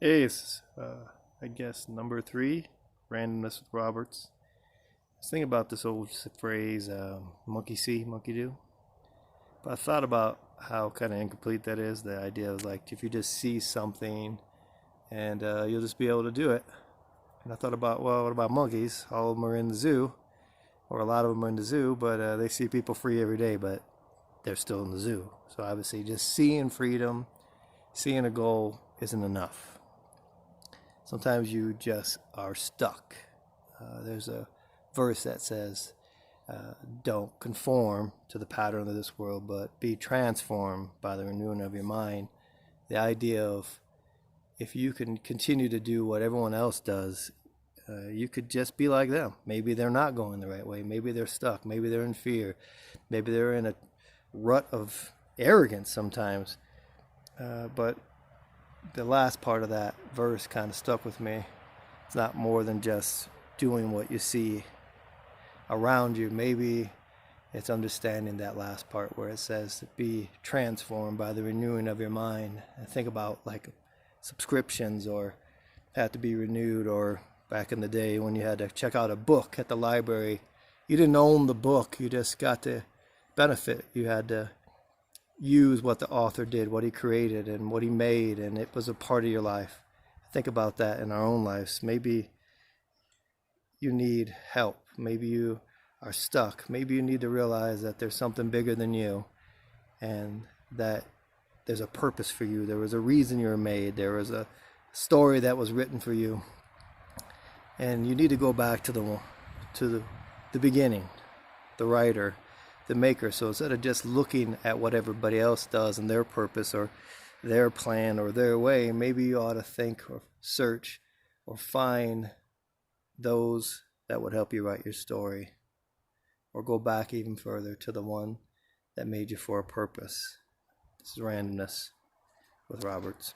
Hey, it's I guess number three, randomness with Roberts. I was thinking about this old phrase, monkey see, monkey do. But I thought about how kind of incomplete that is. The idea of like if you just see something and you'll just be able to do it. And I thought about, well, what about monkeys? All of them are in the zoo, or a lot of them are in the zoo, but they see people free every day, but they're still in the zoo. So obviously, just seeing freedom, seeing a goal isn't enough. Sometimes you just are stuck. There's a verse that says, don't conform to the pattern of this world, but be transformed by the renewing of your mind. The idea of if you can continue to do what everyone else does, you could just be like them. Maybe they're not going the right way. Maybe they're stuck. Maybe they're in fear. Maybe they're in a rut of arrogance sometimes. But the last part of that verse kind of stuck with me. It's not more than just doing what you see around you. Maybe it's understanding that last part where it says be transformed by the renewing of your mind. And think about like subscriptions or have to be renewed, or back in the day when you had to check out a book at the library, you didn't own the book, you just got to benefit. You had to use what the author did, what he created and what he made, and it was a part of your life. Think about that in our own lives. Maybe you need help. Maybe you are stuck. Maybe you need to realize that there's something bigger than you and that there's a purpose for you. There was a reason you were made. There was a story that was written for you. And you need to go back to the beginning, the writer, the maker. So instead of just looking at what everybody else does and their purpose or their plan or their way, maybe you ought to think or search or find those that would help you write your story, or go back even further to the one that made you for a purpose. This is Randomness with Roberts.